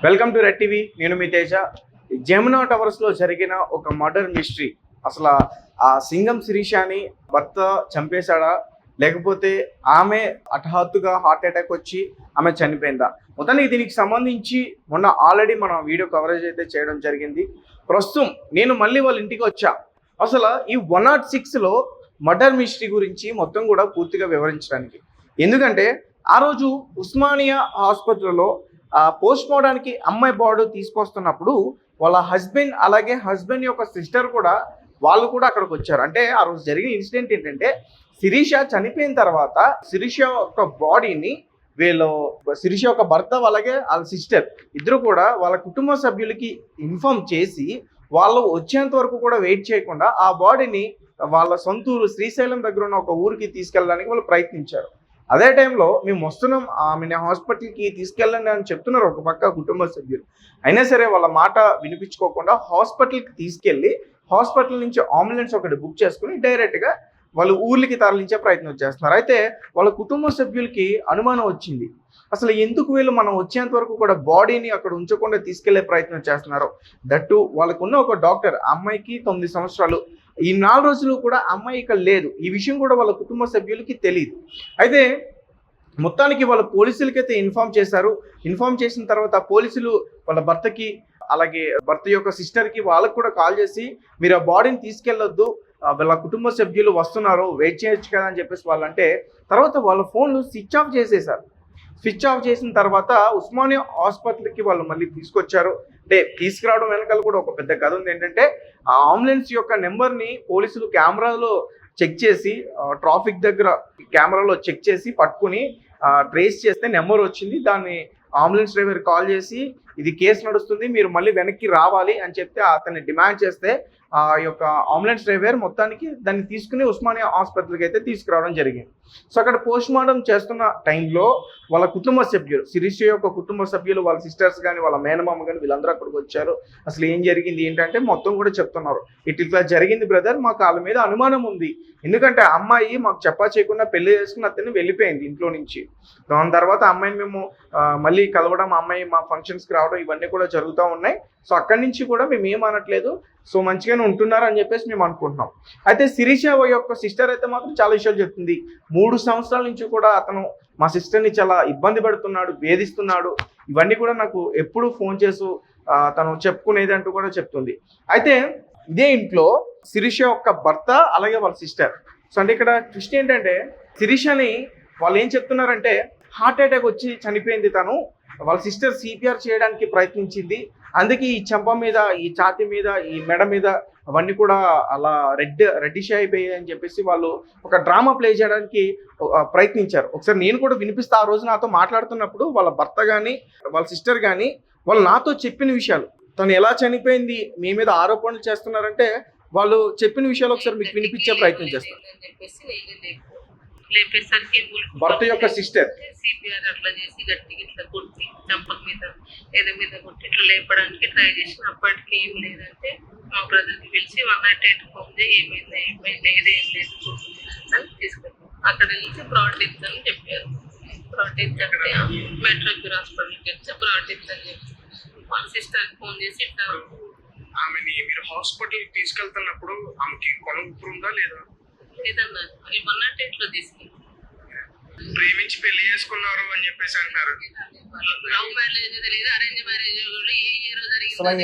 Welcome to red TV. నేను మీ Teja. Jamuna towers లో జరిగిన ఒక మర్డర్ మిస్టరీ. అసలు ఆ సింగం శిరీషాని భర్త చంపేశాడా, లేకపోతే ఆమె హఠాత్తుగా హార్ట్ అటాక్ వచ్చి ఆమె చనిపోయిందా? మొత్తానికి దీనికి సంబంధించి మొన్న ఆల్రెడీ మనం వీడియో కవరేజ్ అయితే చేయడం జరిగింది. ప్రస్తుతం నేను మళ్ళీ వాళ్ళ ఇంటికి వచ్చా. అసలు ఈ 106లో మర్డర్ మిస్టరీ గురించి మొత్తం కూడా పూర్తిగా వివరించడానికి. ఎందుకంటే ఆ రోజు ఉస్మానియా ఆసుపత్రిలో పోస్ట్ మార్టానికి అమ్మాయి బాడీ తీసుకొస్తున్నప్పుడు వాళ్ళ హస్బెండ్ అలాగే హస్బెండ్ యొక్క సిస్టర్ కూడా వాళ్ళు కూడా అక్కడికి వచ్చారు. అంటే ఆ రోజు జరిగిన ఇన్సిడెంట్ ఏంటంటే, శిరీష చనిపోయిన తర్వాత శిరీష యొక్క బాడీని శిరీష యొక్క భర్త అలాగే వాళ్ళ సిస్టర్ ఇద్దరు కూడా వాళ్ళ కుటుంబ సభ్యులకి ఇన్ఫార్మ్ చేసి వాళ్ళు వచ్చేంత వరకు కూడా వెయిట్ చేయకుండా ఆ బాడీని వాళ్ళ సొంత ఊరు శ్రీశైలం దగ్గర ఉన్న ఒక ఊరికి తీసుకెళ్ళడానికి వాళ్ళు ప్రయత్నించారు. అదే టైంలో మేము వస్తున్నాం, ఆమెను హాస్పిటల్కి తీసుకెళ్ళండి అని చెప్తున్నారు ఒక పక్క కుటుంబ సభ్యులు. అయినా సరే వాళ్ళ మాట వినిపించుకోకుండా హాస్పిటల్కి తీసుకెళ్ళి హాస్పిటల్ నుంచి అంబులెన్స్ ఒకటి బుక్ చేసుకుని డైరెక్ట్గా వాళ్ళు ఊర్లకి తరలించే ప్రయత్నం చేస్తున్నారు. అయితే వాళ్ళ కుటుంబ సభ్యులకి అనుమానం వచ్చింది, అసలు ఎందుకు వీళ్ళు మనం వచ్చేంత వరకు కూడా బాడీని అక్కడ ఉంచకుండా తీసుకెళ్లే ప్రయత్నం చేస్తున్నారు. దట్టు వాళ్ళకున్న ఒక డాక్టర్, అమ్మాయికి 9 సంవత్సరాలు, ఈ 4 రోజులు కూడా అమ్మాయి ఇక్కడ లేదు. ఈ విషయం కూడా వాళ్ళ కుటుంబ సభ్యులకి తెలియదు. అయితే మొత్తానికి వాళ్ళ పోలీసులకైతే ఇన్ఫార్మ్ చేశారు. ఇన్ఫార్మ్ చేసిన తర్వాత పోలీసులు వాళ్ళ భర్తకి అలాగే భర్త యొక్క సిస్టర్కి వాళ్ళకు కూడా కాల్ చేసి, మీరు ఆ బాడీని తీసుకెళ్ళొద్దు, వాళ్ళ కుటుంబ సభ్యులు వస్తున్నారు, వెయిట్ చేయొచ్చు కదా అని చెప్పేసి వాళ్ళంటే, తర్వాత వాళ్ళ ఫోన్లు స్విచ్ ఆఫ్ చేసేసారు. స్విచ్ ఆఫ్ చేసిన తర్వాత ఉస్మానియా హాస్పిటల్కి వాళ్ళు మళ్ళీ తీసుకొచ్చారు. అంటే తీసుకురావడం వెనకాల కూడా ఒక పెద్ద కథ ఉంది. ఏంటంటే ఆ అంబులెన్స్ యొక్క నెంబర్ని పోలీసులు కెమెరాలో చెక్ చేసి, ట్రాఫిక్ దగ్గర కెమెరాలో చెక్ చేసి పట్టుకుని ట్రేస్ చేస్తే నెంబర్ వచ్చింది. దాన్ని అంబులెన్స్ డ్రైవర్ కాల్ చేసి, ఇది కేసు నడుస్తుంది, మీరు మళ్ళీ వెనక్కి రావాలి అని చెప్తే అతన్ని డిమాండ్ చేస్తే ఆ యొక్క అంబులెన్స్ డ్రైవర్ మొత్తానికి దాన్ని తీసుకుని ఉస్మానియా ఆసుపత్రికి అయితే తీసుకురావడం జరిగింది. సో అక్కడ పోస్ట్ మార్టం చేస్తున్న టైంలో వాళ్ళ కుటుంబ సభ్యులు, శిరీష యొక్క కుటుంబ సభ్యులు, వాళ్ళ సిస్టర్స్ కానీ వాళ్ళ మేనమామ కానీ వీళ్ళందరూ అక్కడికి వచ్చారు. అసలు ఏం జరిగింది ఏంటంటే మొత్తం కూడా చెప్తున్నారు. ఇట్లా జరిగింది బ్రదర్, మాకు వాళ్ళ మీద అనుమానం ఉంది. ఎందుకంటే అమ్మాయి మాకు చెప్పా చేయకుండా పెళ్లి చేసుకుని అతన్ని వెళ్ళిపోయింది ఇంట్లో నుంచి. దాని తర్వాత అమ్మాయిని మేము మళ్ళీ కలవడం, అమ్మాయి మా ఫంక్షన్స్కి రావడం ఇవన్నీ కూడా జరుగుతూ ఉన్నాయి. సో అక్కడి నుంచి కూడా మేము ఏమనట్లేదు, సో మంచిగానే ఉంటున్నారు అని చెప్పేసి మేము అనుకుంటున్నాం. అయితే శిరీష యొక్క సిస్టర్ అయితే మాత్రం చాలా విషయాలు చెప్తుంది. 3 సంవత్సరాల నుంచి కూడా అతను మా సిస్టర్ని చాలా ఇబ్బంది పెడుతున్నాడు, వేధిస్తున్నాడు, ఇవన్నీ కూడా నాకు ఎప్పుడు ఫోన్ చేసి తను చెప్పుకునేది అంటూ కూడా చెప్తుంది. అయితే ఇదే ఇంట్లో శిరీష యొక్క భర్త అలాగే వాళ్ళ సిస్టర్. సో అంటే ఇక్కడ ట్విస్ట్ ఏంటంటే, శిరీషని వాళ్ళు ఏం చెప్తున్నారంటే, హార్ట్ అటాక్ వచ్చి చనిపోయింది తను, వాళ్ళ సిస్టర్ సిపిఆర్ చేయడానికి ప్రయత్నించింది, అందుకే ఈ చెంప మీద, ఈ ఛాతీ మీద, ఈ మెడ మీద అవన్నీ కూడా అలా రెడ్డిష్ అయిపోయాయి అని చెప్పేసి వాళ్ళు ఒక డ్రామా ప్లే చేయడానికి ప్రయత్నించారు. ఒకసారి నేను కూడా వినిపిస్తా. ఆ రోజు నాతో మాట్లాడుతున్నప్పుడు వాళ్ళ భర్త కానీ వాళ్ళ సిస్టర్ కానీ వాళ్ళు నాతో చెప్పిన విషయాలు, తను ఎలా చనిపోయింది, మీ మీద ఆరోపణలు చేస్తున్నారంటే వాళ్ళు చెప్పిన విషయాలు ఒకసారి మీకు వినిపించే ప్రయత్నం చేస్తారు. భర్త యొక్క సిస్టర్ సిపిఆర్ అట్లా చేసి గట్టిగా ఇట్లా కొట్టి చంపల మీద మీద కొట్టి ఇట్లా లేపడానికి ట్రై చేసిన. అప్పటికి ఏం లేదంటే మా బ్రదర్ని పిలిచి 108 ఫోన్ చేయి, ఏమైంది ఏదేం లేదు అని తీసుకెళ్ళాం. అక్కడ నుంచి బ్రాడ్టిన్స్ అని చెప్పారు. బ్రాడ్టిన్స్ అంటే మెట్రోక్యూర్ హాస్పిటల్కి వచ్చి బ్రాడ్టిన్స్ అని చెప్పి మా సిస్టర్కి ఫోన్ చేసి ఇట్లా, ఆమెని మీరు హాస్పిటల్కి తీసుకెళ్తున్నప్పుడు ఆమెకి కొనుక్కు ఉందా లేదా? లేదన్నారు. 108లో తీసుకెళ్ళి ప్రేమించి పెళ్లి చేసుకున్నారు అని చెప్పేసి అంటున్నారు. లవ్ మ్యారేజ్ తెలియదు, అరేంజ్ మ్యారేజ్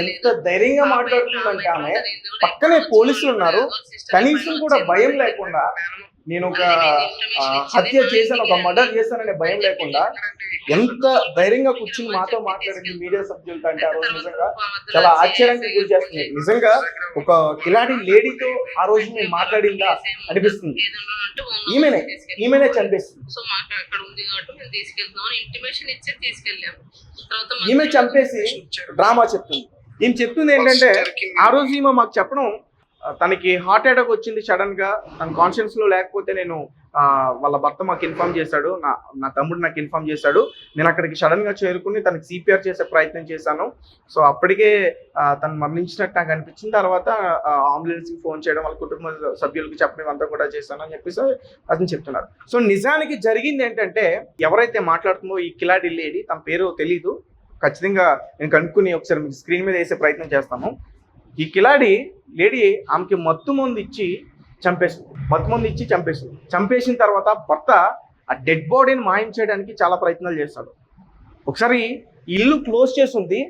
ఎంత ధైర్యంగా మాట్లాడుతుందంటే ఆమె, పక్కనే పోలీసులు ఉన్నారు, కనీసం కూడా భయం లేకుండా, నేను ఒక హత్య చేశాను, ఒక మర్డర్ చేశాననే భయం లేకుండా ఎంత ధైర్యంగా కూర్చుని మాతో మాట్లాడింది మీడియా సభ్యులతో అంటే ఆ రోజు నిజంగా చాలా ఆశ్చర్యానికి గురి చేస్తుంది. నిజంగా ఒక కిలాడి లేడీతో ఆ రోజు మేము మాట్లాడిందా అనిపిస్తుంది. ఈమెనే చంపేస్తుంది. సో మాకు అక్కడ ఉంది కాబట్టి మేము తీసుకెళ్తామని ఇంటిమేషన్ ఇచ్చి తీసుకెళ్ళాము. ఈమె చంపేసి డ్రామా చెప్తుంది. ఈమె చెప్తుంది ఏంటంటే, ఆ రోజు ఈమె మాకు చెప్పడం, తనకి హార్ట్ అటాక్ వచ్చింది సడన్ గా, తన కాన్షియన్స్ లో లేకపోతే నేను వాళ్ళ భర్త మాకు ఇన్ఫార్మ్ చేశాడు, నా తమ్ముడు నాకు ఇన్ఫార్మ్ చేశాడు, నేను అక్కడికి సడన్ గా చేరుకుని తనకి సిపిఆర్ చేసే ప్రయత్నం చేశాను. సో అప్పటికే తను మరణించినట్టు నాకు అనిపించిన తర్వాత అంబులెన్స్కి ఫోన్ చేయడం, వాళ్ళ కుటుంబ సభ్యులకి చెప్పడం అంతా కూడా చేశాను అని చెప్పేసి అతను చెప్తున్నారు. సో నిజానికి జరిగింది ఏంటంటే, ఎవరైతే మాట్లాడుతుందో ఈ కిలాడి లేడీ, తన పేరు తెలీదు, ఖచ్చితంగా నేను కనుక్కుని ఒకసారి మీకు స్క్రీన్ మీద వేసే ప్రయత్నం చేస్తాను. ఈ కిలాడి లేడీ ఆమెకి మత్తు మందు ఇచ్చి చంపేసింది. చంపేసిన తర్వాత భర్త ఆ డెడ్ బాడీని మాయం చేయడానికి చాలా ప్రయత్నాలు చేస్తాడు. ఒకసారి ఇల్లు క్లోజ్ చేసి ఉంది,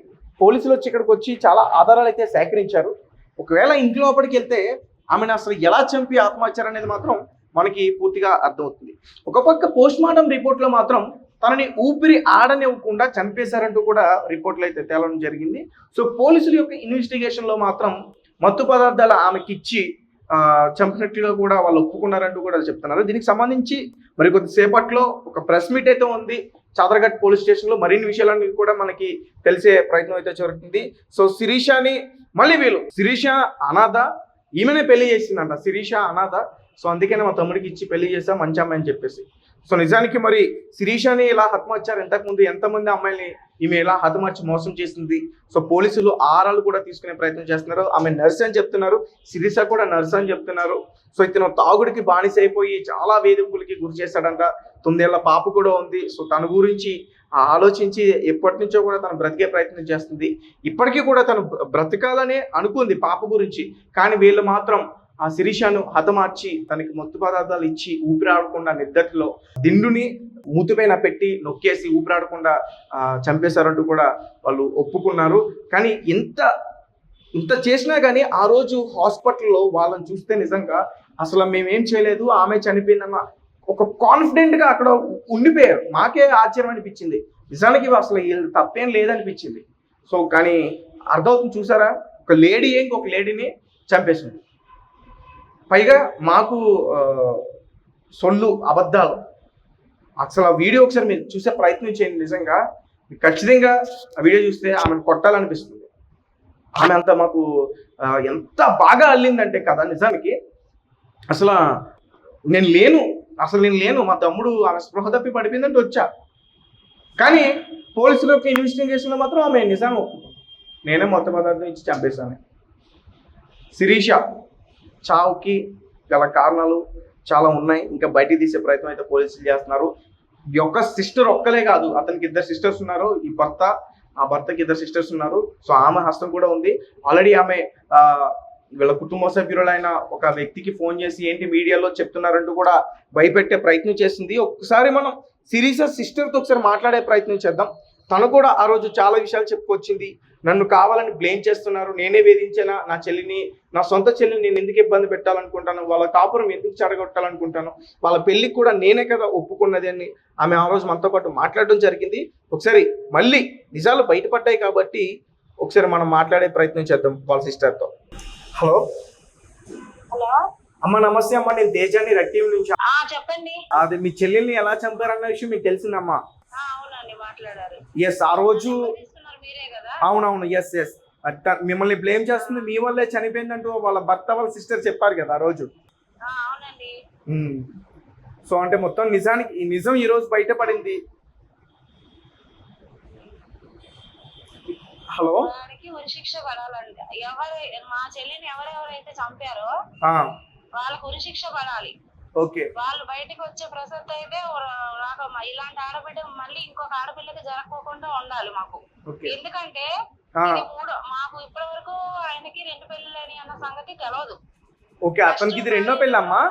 పోలీసులు వచ్చి ఇక్కడికి వచ్చి చాలా ఆధారాలు అయితే సేకరించారు. ఒకవేళ ఇంట్లో లోపలికి వెళ్తే ఆమెను అసలు ఎలా చంపి ఆత్మహత్యారు అనేది మాత్రం మనకి పూర్తిగా అర్థమవుతుంది. ఒక పక్క పోస్ట్ మార్టం రిపోర్ట్లో మాత్రం తనని ఊపిరి ఆడనివ్వకుండా చంపేశారంటూ కూడా రిపోర్ట్లు అయితే తేలడం జరిగింది. సో పోలీసుల యొక్క ఇన్వెస్టిగేషన్లో మాత్రం మత్తు పదార్థాలు ఆమెకి ఇచ్చి చంపినట్లుగా కూడా వాళ్ళు ఒప్పుకున్నారంటూ కూడా చెప్తున్నారు. దీనికి సంబంధించి మరి కొద్దిసేపట్లో ఒక ప్రెస్ మీట్ అయితే ఉంది చాదరఘట్ పోలీస్ స్టేషన్లో. మరిన్ని విషయాలన్నీ కూడా మనకి తెలిసే ప్రయత్నం అయితే జరుగుతుంది. సో శిరీషని మళ్ళీ శిరీష అనాథ, ఈమెనే పెళ్లి చేసిందంట. శిరీష అనాథ, సో అందుకనే మా తమ్ముడికి ఇచ్చి పెళ్లి చేసా మంచి అమ్మాయి అని చెప్పేసి. సో నిజానికి మరి శిరీషని ఇలా హతమార్చారు. ఇంతకుముందు ఎంతమంది అమ్మాయిని ఈమె ఇలా హతమార్చి మోసం చేసింది. సో పోలీసులు ఆరాలు కూడా తీసుకునే ప్రయత్నం చేస్తున్నారు. ఆమె నర్స్ అని చెప్తున్నారు, శిరీష కూడా నర్స్ అని చెప్తున్నారు. సో ఇతను తాగుడికి బానిస అయిపోయి చాలా వేధింపులకి గురి చేశాడంట. 9 ఏళ్ల పాప కూడా ఉంది. సో తన గురించి ఆలోచించి ఎప్పటి నుంచో కూడా తను బ్రతికే ప్రయత్నం చేస్తుంది. ఇప్పటికీ కూడా తను బ్రతకాలనే అనుకుంది పాప గురించి. కానీ వీళ్ళు మాత్రం ఆ శిరీషను హతమార్చి తనకి మత్తు పదార్థాలు ఇచ్చి ఊపిరాడకుండా నిద్దట్లో దిండుని మూతిపైన పెట్టి నొక్కేసి ఊపిరాడకుండా చంపేశారంటూ కూడా వాళ్ళు ఒప్పుకున్నారు. కానీ ఇంత చేసినా కానీ ఆ రోజు హాస్పిటల్లో వాళ్ళని చూస్తే నిజంగా అసలు మేమేం చేయలేదు, ఆమె చనిపోయిందన్న ఒక కాన్ఫిడెంట్గా అక్కడ ఉండిపోయారు. మాకే ఆశ్చర్యం అనిపించింది. నిజానికి అసలు వీళ్ళు తప్పేం లేదనిపించింది. సో కానీ అర్థమవుతుంది చూసారా, ఒక లేడీ ఇంకొక లేడీని చంపేసింది. పైగా మాకు సొల్లు అబద్ధాలు. అసలు ఆ వీడియో ఒకసారి మీరు చూసే ప్రయత్నం చేయండి. నిజంగా ఖచ్చితంగా ఆ వీడియో చూస్తే ఆమెను కొట్టాలనిపిస్తుంది. ఆమె అంత మాకు ఎంత బాగా అల్లిందంటే కదా, నిజానికి అసలు నేను లేను మా తమ్ముడు ఆమె స్పృహ తప్పి పడిపోయిందంటే వచ్చా. కానీ పోలీసుల యొక్క ఇన్వెస్టిగేషన్లో మాత్రం ఆమె నిజాన్ని ఒప్పుకుంది, నేనే మొత్తం పదార్థం ఇచ్చి చంపేశాను. శిరీష చావుకి గల కారణాలు చాలా ఉన్నాయి. ఇంకా బయటికి తీసే ప్రయత్నం అయితే పోలీసులు చేస్తున్నారు. ఈ యొక్క సిస్టర్ ఒక్కలే కాదు, అతనికి 2 సిస్టర్స్ ఉన్నారు. ఈ భర్తకి 2 సిస్టర్స్ ఉన్నారు. సో ఆమె హస్తం కూడా ఉంది. ఆల్రెడీ ఆమె వీళ్ళ కుటుంబ సభ్యులైన ఒక వ్యక్తికి ఫోన్ చేసి ఏంటి మీడియాలో చెప్తున్నారంటూ కూడా భయపెట్టే ప్రయత్నం చేసింది. ఒకసారి మనం శిరీష సిస్టర్తో ఒకసారి మాట్లాడే ప్రయత్నం చేద్దాం. తను కూడా ఆ రోజు చాలా విషయాలు చెప్పుకొచ్చింది. నన్ను కావాలని బ్లేమ్ చేస్తున్నారు, నేనే వేధించానా నా చెల్లిని, నా సొంత చెల్లిని నేను ఎందుకు ఇబ్బంది పెట్టాలనుకుంటాను, వాళ్ళ కాపురం ఎందుకు చెడగొట్టాలనుకుంటాను, వాళ్ళ పెళ్ళికి కూడా నేనే కదా ఒప్పుకున్నది అని ఆమె ఆ రోజు మనతో పాటు మాట్లాడడం జరిగింది. ఒకసారి మళ్ళీ నిజాలు బయటపడ్డాయి కాబట్టి ఒకసారి మనం మాట్లాడే ప్రయత్నం చేద్దాం వాళ్ళ సిస్టర్తో. హలో అమ్మ, నమస్తే అమ్మ. నేను తేజాని రెడ్ టీవీ నుంచి. చెప్పండి. అది మీ చెల్లెల్ని ఎలా చంపారన్న విషయం మీకు తెలిసిందమ్మా? అవునండి, మాట్లాడారు. ఎస్, ఆ రోజు మీరే కదా? అవునవును, ఎస్. మిమ్మల్ని బ్లేమ్ చేస్తుంది, మీ వల్లే చనిపోయిందంటూ వాళ్ళ భర్త వాళ్ళ సిస్టర్ చెప్పారు కదా ఆ రోజు. అవునండి. సో అంటే మొత్తం నిజానికి ఈ నిజం ఈ రోజు బయటపడింది. హలో, ఉరిశిక్ష పడాలండి. మా చెల్లిని ఎవరెవరైతే చంపారో వాళ్ళకు ఉరిశిక్ష పడాలి. ఓకే, వాళ్ళు బయటకు వచ్చే ప్రసక్తి అయితే ఇలాంటి ఆడబిడ్డ మళ్ళీ ఇంకొక ఆడపిల్లకి జరగకోకుండా ఉండాలి మాకు. ఎందుకంటే మాకు ఇప్పటి వరకు ఆయనకి 2 పెళ్ళిళ్ళని అన్న సంగతి తెలియదు. ఓకే, అతనికి ఇది 2వ పెళ్ళమ్మా?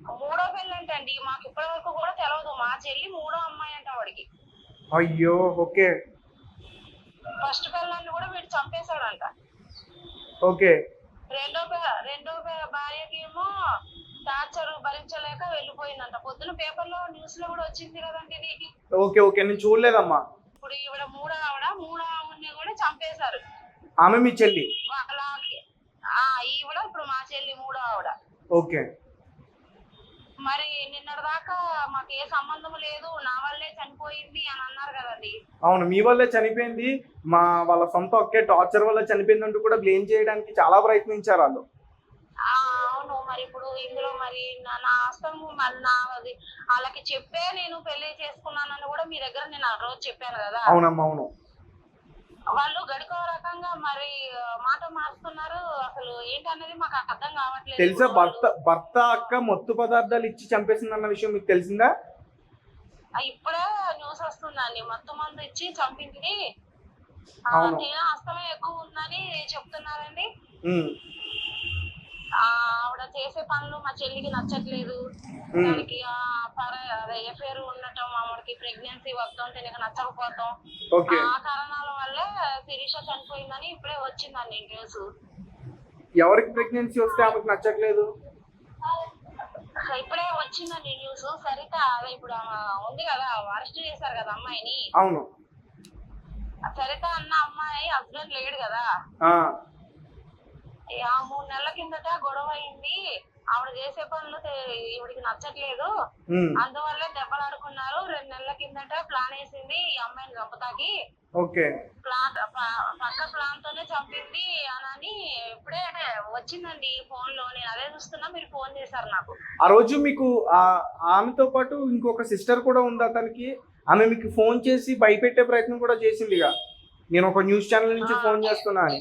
3వ పెళ్ళి అంటండి. మాకు ఇప్పటి వరకు కూడా తెలియదు. మా చెల్లి 3వ అమ్మాయి అంట వాడికి. అయ్యో, ఓకే. ఫస్ట్ పిల్లల్ని కూడా వీడు చంపేశాడంట. ఓకే, రెండో భార్యకి ఏమో టార్చర్ భరించలేక వెళ్ళిపోయిందంట. పొద్దున పేపర్లో న్యూస్ లో కూడా వచ్చింది కదండి ఇది. ఓకే, నేను చూడలేదమ్మా. ఇప్పుడు ఈవిడ మూడో ఆవిడని కూడా చంపేశారు. ఆమె మీ చెల్లి? ఈవిడ ఇప్పుడు మా చెల్లి 3వ ఆవిడ. ఓకే, మరి నిన్నటి దాకా మాకు ఏ సంబంధం లేదు, నా వల్లే చనిపోయింది అని అన్నారు కదండి. అవును, మీ వల్లే చనిపోయింది, వాళ్ళ సొంత ఒకే టార్చర్ వల్ల చనిపోయిందంటూ కూడా బ్లేమ్ చేయడానికి చాలా ప్రయత్నించారు వాళ్ళు. అవును, మరి ఇప్పుడు ఇందులో మరి నా హస్తం నాది వాళ్ళకి చెప్పే నేను పెళ్లి చేసుకున్నానని కూడా మీ దగ్గర నేను ఆ రోజు చెప్పాను కదా. అవునమ్మా, అవును. వాళ్ళు గడికో రకంగా మరి మాట మారుతున్నారు. అసలు ఏంటనేది మాకు అర్థం కావట్లేదు. తెలుసా, భర్త అక్క మత్తు పదార్థాలు ఇచ్చి చంపేసిందన్న విషయం మీకు తెలిసిందా? ఇప్పుడే న్యూస్ వస్తుందండి, మత్తు మందు ఇచ్చి చంపింది. అవును. తీరా అస్తమం ఎక్కువ ఉందని చెప్తున్నారండి. ఉమ్, ఆవిడ చేసే పనులు మా చెల్లికి నచ్చట్లేదు. దానికి అదే ఎఫ్ఐఆర్ ఉండటం, ఆవిడకి ప్రెగ్నెన్సీ వస్తాం తినక నచ్చకపోతాం, ఓకే. ఆ కారణాల వల్లే శిరీష చనిపోయిందని ఇప్పుడే వచ్చిందండి న్యూస్. ఎవరికి ప్రెగ్నెన్సీ వస్తే ఆమెకు నచ్చట్లేదు? ఇప్పుడే వచ్చిందండి న్యూస్. సరిత అదే ఇప్పుడు ఉంది కదా, అరెస్ట్ చేశారు కదా అమ్మాయిని. అవును. సరిత అన్న అమ్మాయి హస్బెండ్ లేడు కదా, ఆ 3 నెలల కిందట గొడవ అయింది. ఆవిడ చేసే పనులు ఈవిడికి నచ్చట్లేదు, అందువల్లే దెబ్బలాడుకున్నారు. 2 నెలల కిందట ప్లాన్ వేసింది ఈ అమ్మాయిని చంపుతాకి. ఓకే. పక్క ప్లాన్ తోనే చంపింది అని ఇప్పుడే వచ్చిందండి ఫోన్ లో. నేను అదే చూస్తున్నా, మీరు ఫోన్ చేశారు నాకు. ఆ రోజు మీకు ఆమెతో పాటు ఇంకొక సిస్టర్ కూడా ఉంది అతనికి. ఆమె మీకు ఫోన్ చేసి భయపెట్టే ప్రయత్నం కూడా చేసిందిగా, నేను ఒక న్యూస్ ఛానల్ నుంచి ఫోన్ చేస్తున్నా అని.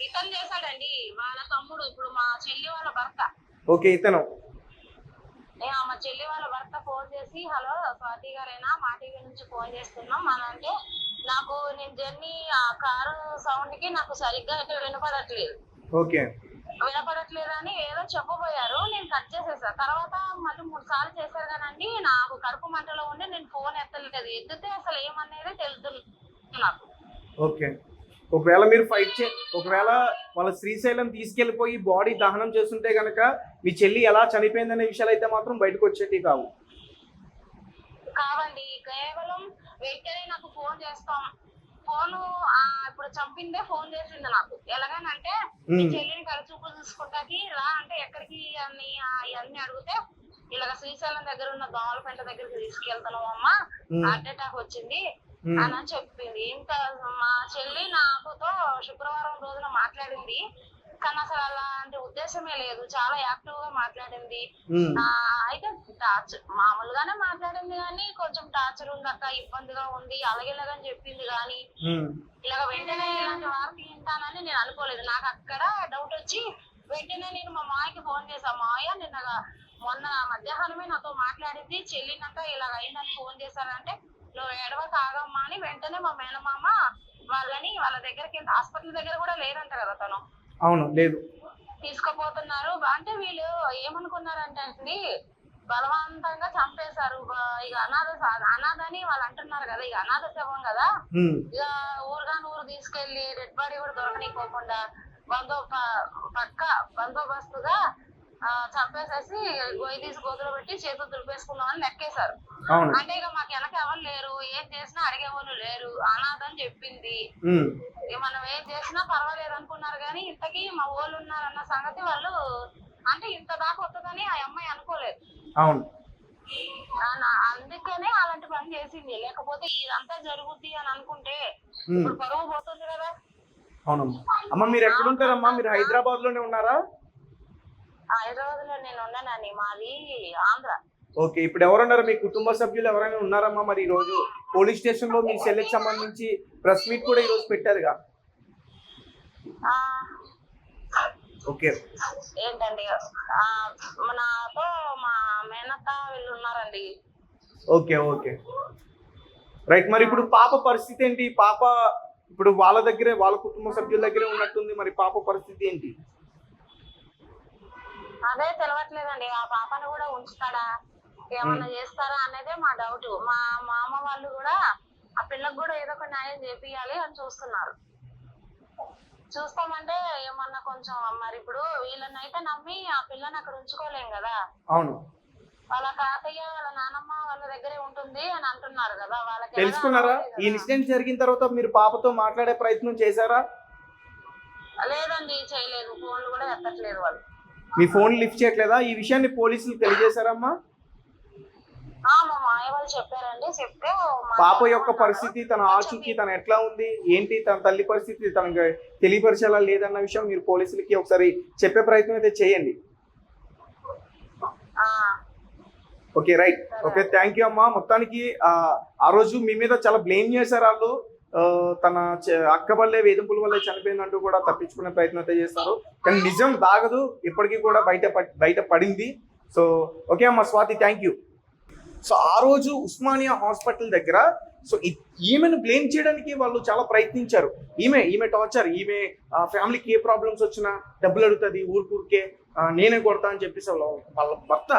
ఇతను చేశాడండి, వాళ్ళ తమ్ముడు, ఇప్పుడు మా చెల్లి వాళ్ళ భర్త. ఓకే, ఇతను మా చెల్లి వాళ్ళ భర్త ఫోన్ చేసి, హలో స్వాతి గారేనా, మా టీవీ నుంచి ఫోన్ చేస్తున్నాం అని అంటే, నాకు నేను జర్నీ ఆ కారు సౌండ్ కి నాకు సరిగ్గా అయితే వినపడట్లేదు. ఓకే. వినపడట్లేదని ఏదో చెప్పబోయారు, నేను కట్ చేసేసా. తర్వాత మళ్ళీ 3 సార్లు చేశారు కానండి, నాకు కడుపు మంటలో ఉండి నేను ఫోన్ ఎత్తలేదు. ఎత్తితే అసలు ఏమనేది తెలుస్తుంది నాకు. ఓకే. ఒకవేళ మీరు ఒకవేళ వాళ్ళ శ్రీశైలం తీసుకెళ్లిపోయి బాడీ దహనం చేస్తుంటే గనక మీ చెల్లి ఎలా చనిపోయిందనే విషయాలు అయితే మాత్రం బయటకు వచ్చేటి కావండి. కేవలం వెంటనే నాకు ఫోన్ చేస్తాం, ఫోను ఇప్పుడు చంపిందే ఫోన్ చేసింది నాకు. ఎలాగనంటే మీ చెల్లిని కలుచూపులు చూసుకుంటాకి రా అంటే, ఎక్కడికి అని అవన్నీ అడిగితే, ఇలాగ శ్రీశైలం దగ్గర ఉన్న దోమలపేట దగ్గరికి తీసుకెళ్తున్నాం అమ్మా, హార్ట్ అటాక్ వచ్చింది అని చెప్పింది. ఇంకా మా చెల్లి నాకుతో శుక్రవారం రోజున మాట్లాడింది, కానీ అసలు అలాంటి ఉద్దేశమే లేదు. చాలా యాక్టివ్ గా మాట్లాడింది. అయితే మామూలుగానే మాట్లాడింది కానీ కొంచెం టార్చర్ ఉంది అక్క, ఇబ్బందిగా ఉంది అలాగేలాగని చెప్పింది. కానీ ఇలాగ వెంటనే ఇలాంటి వార్త వింటానని నేను అనుకోలేదు. నాకు అక్కడ డౌట్ వచ్చి వెంటనే నేను మా మాయకి ఫోన్ చేశాను. మాయ మొన్న మధ్యాహ్నమే నాతో మాట్లాడింది, చెల్లినంతా ఇలాగ అయిందని ఫోన్ చేశారంటే, నువ్వు ఏడవ కాగమ్మా అని వెంటనే మా మేనమామ వాళ్ళ దగ్గరికి, హాస్పిటల్ దగ్గర కూడా లేదంట కదా తను. అవును, లేదు. తీసుకుపోతున్నారు అంటే వీళ్ళు ఏమనుకున్నారంటే అండి, బలవంతంగా చంపేశారు. ఇక అనాథ అని వాళ్ళు అంటున్నారు కదా, ఇక అనాథ శవం కదా, ఇక ఊరు తీసుకెళ్లి డెడ్ బాడీ కూడా దొరకనీకోకుండా బందోబస్తుగా చంపేసేసి గొయ్యి తీసి గోతులో పెట్టి చేతులు దులిపేసుకుందామని లెక్కేశారు. అంటే ఇక మాకు వెనక ఎవరు లేరు, ఏం చేసినా అడిగే వాళ్ళు లేరు, అనాథ అని చెప్పింది. మనం ఏం చేసినా పర్వాలేదు అనుకున్నారు, కానీ ఇంతకీ మా వాళ్ళు ఉన్నారన్న సంగతి వాళ్ళు అంటే ఇంత దాకా వస్తుందని ఆ అమ్మాయి అనుకోలేదు. అందుకనే అలాంటి పని చేసింది. లేకపోతే ఇదంతా జరుగుద్ది అని అనుకుంటే ఇప్పుడు పరువు పోతుంది కదా. అవునమ్మా. అమ్మ, మీరు ఎక్కడుంటారమ్మా? మీరు హైదరాబాద్ లోనే ఉన్నారా? హైదరాబాద్ లో నేను ఉన్నానండి, మాది ఆంధ్ర. ఓకే. ఇప్పుడు ఎవరున్నారు? మీ కుటుంబ సభ్యులు ఎవరైనా ఉన్నారమ్మా? మరి ఈ రోజు పోలీస్ స్టేషన్ లో మీ చెల్లికి సంబంధించి ప్రెస్ మీట్ కూడా ఈ రోజు పెట్టారుగా. ఓకే. ఏంటండి, నాతో మా మేనత్త వీళ్ళు ఉన్నారండి. Okay, okay, right. మరి ఇప్పుడు పాప పరిస్థితి ఏంటి? పాప ఇప్పుడు వాళ్ళ దగ్గరే, వాళ్ళ కుటుంబ సభ్యుల దగ్గరే ఉన్నట్టుంది. మరి పాప పరిస్థితి ఏంటి? అదే తెలవట్లేదండి. ఆ పాపను కూడా ఉంచుతాడా, ఏమన్నా చేస్తారా అనేదే మా డౌట్. మా మామ వాళ్ళు కూడా ఆ పిల్లకు కూడా ఏదో ఒక న్యాయం చేపియాలి అని చూస్తున్నారు. చూస్తామంటే ఏమన్నా కొంచెం, మరి ఇప్పుడు వీళ్ళని అయితే నమ్మి ఆ పిల్లని అక్కడ ఉంచుకోలేం కదా. అవును. వాళ్ళ తాతయ్య వాళ్ళ నానమ్మ వాళ్ళ దగ్గరే ఉంటుంది అని అంటున్నారు కదా. వాళ్ళకి తెలుసుకున్నారా? ఈ ఇన్సిడెంట్ జరిగిన తర్వాత మీరు పాపతో మాట్లాడే ప్రయత్నం చేశారా? లేదండి, చేయలేదు. ఫోన్లు కూడా ఎత్తట్లేదు వాళ్ళు. మీ ఫోన్ లిఫ్ట్ చేయట్లేదా? ఈ విషయాన్ని పోలీసులు తెలియజేశారమ్మా? మా మాయ వాళ్ళు చెప్పారండి. చెప్తే పాప యొక్క పరిస్థితి, తన ఆచూకీ, తన ఎట్లా ఉంది ఏంటి, తన తల్లి పరిస్థితి తనకు తెలియపరిచేలా లేదన్న విషయం మీరు పోలీసులకి ఒకసారి చెప్పే ప్రయత్నం అయితే చేయండి. Okay, right. Okay, thank you అమ్మా. మొత్తానికి ఆ రోజు మీ మీద చాలా బ్లేమ్ చేశారు వాళ్ళు. తన అక్క వల్లే, వేధింపుల వల్లే చనిపోయిందంటూ కూడా తప్పించుకునే ప్రయత్నం అయితే చేస్తారు. కానీ నిజం దాగదు, ఇప్పటికీ కూడా బయట పడింది. సో ఓకే అమ్మా స్వాతి, థ్యాంక్ యూ. సో ఆ రోజు ఉస్మానియా హాస్పిటల్ దగ్గర సో ఈమెను బ్లేమ్ చేయడానికి వాళ్ళు చాలా ప్రయత్నించారు. ఈమె టార్చర్, ఈమె ఫ్యామిలీకి ఏ ప్రాబ్లమ్స్ వచ్చినా డబ్బులు అడుగుతుంది, ఊరికే నేనే కొడతా అని చెప్పేసి వాళ్ళ భర్త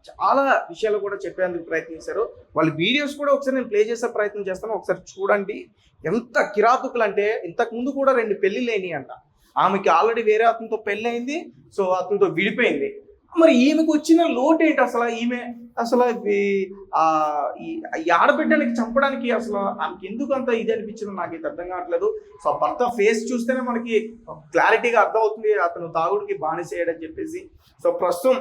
చాలా విషయాలు కూడా చెప్పేందుకు ప్రయత్నించారు. వాళ్ళ వీడియోస్ కూడా ఒకసారి నేను ప్లే చేసే ప్రయత్నం చేస్తాను, ఒకసారి చూడండి. ఎంత కిరాతుకులు అంటే, ఇంతకు ముందు కూడా 2 పెళ్లిళ్ళు అయినాయి అంట. ఆమెకి ఆల్రెడీ వేరే అతనితో పెళ్ళి అయింది, సో అతనితో విడిపోయింది. మరి ఈమెకు వచ్చిన లోటు ఏంటి అసలు? ఈమె అసలు ఈ ఆడబిడ్డనికి చంపడానికి అసలు ఆమెకి ఎందుకు అంత ఇది అనిపించిందో నాకైతే అర్థం కావట్లేదు. సో భర్త ఫేస్ చూస్తేనే మనకి క్లారిటీగా అర్థం అవుతుంది అతను తాగుడికి బానిసేయడని చెప్పేసి. సో ప్రస్తుతం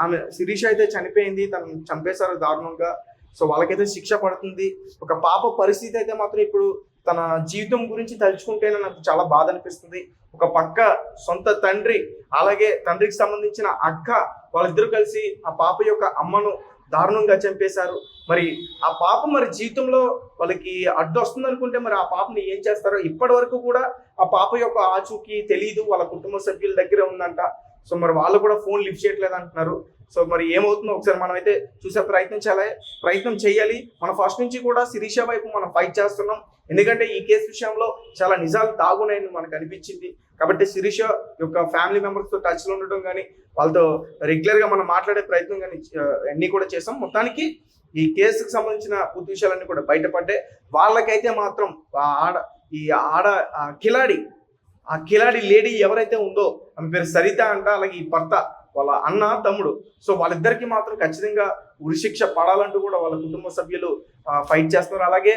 ఆమె శిరీష అయితే చనిపోయింది, తను చంపేశారు దారుణంగా. సో వాళ్ళకైతే శిక్ష పడుతుంది. ఒక పాప పరిస్థితి అయితే మాత్రం ఇప్పుడు తన జీవితం గురించి తలుచుకుంటేనే నాకు చాలా బాధ అనిపిస్తుంది. ఒక పక్క సొంత తండ్రి, అలాగే తండ్రికి సంబంధించిన అక్క, వాళ్ళిద్దరూ కలిసి ఆ పాప యొక్క అమ్మను దారుణంగా చంపేశారు. మరి ఆ పాప మరి జీవితంలో వాళ్ళకి అడ్డు వస్తుంది అనుకుంటే మరి ఆ పాపని ఏం చేస్తారో ఇప్పటి వరకు కూడా ఆ పాప యొక్క ఆచూకీ తెలియదు. వాళ్ళ కుటుంబ సభ్యుల దగ్గర ఉందంట. సో మరి వాళ్ళు కూడా ఫోన్ లిఫ్ట్ చేయట్లేదు అంటున్నారు. సో మరి ఏమవుతుందో ఒకసారి మనం అయితే చూసే ప్రయత్నం చేయాలి. మన ఫస్ట్ నుంచి కూడా శిరీష వైపు మనం ఫైట్ చేస్తున్నాం. ఎందుకంటే ఈ కేసు విషయంలో చాలా నిజాలు దాగున్నాయని మనకు అనిపించింది. కాబట్టి శిరీష యొక్క ఫ్యామిలీ మెంబర్స్తో టచ్లో ఉండటం కానీ, వాళ్ళతో రెగ్యులర్గా మనం మాట్లాడే ప్రయత్నం కానీ అన్నీ కూడా చేసాం. మొత్తానికి ఈ కేసుకు సంబంధించిన పూర్తి విషయాలన్నీ కూడా బయటపడ్డాయి. వాళ్ళకైతే మాత్రం ఆ కిలాడి లేడీ ఎవరైతే ఉందో ఆమె పేరు సరిత అంట, అలాగే ఈ భర్త వాళ్ళ అన్న తమ్ముడు, సో వాళ్ళిద్దరికి మాత్రం ఖచ్చితంగా ఉరిశిక్ష పడాలంటూ కూడా వాళ్ళ కుటుంబ సభ్యులు ఫైట్ చేస్తున్నారు. అలాగే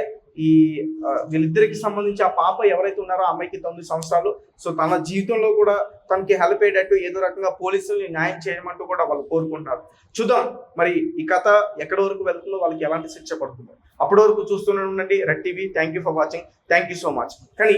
వీళ్ళిద్దరికి సంబంధించి ఆ పాప ఎవరైతే ఉన్నారో ఆ అమ్మాయికి 9 సంవత్సరాలు. సో తన జీవితంలో కూడా తనకి హెల్ప్ అయ్యేటట్టు ఏదో రకంగా పోలీసుల్ని న్యాయం చేయమంటూ కూడా వాళ్ళు కోరుకుంటున్నారు. చూద్దాం మరి ఈ కథ ఎక్కడి వరకు వెళ్తుందో, వాళ్ళకి ఎలాంటి శిక్ష పడుతుందో. అప్పటి వరకు చూస్తూనే ఉండండి red TV. Thank you for watching. Thank you so much. కానీ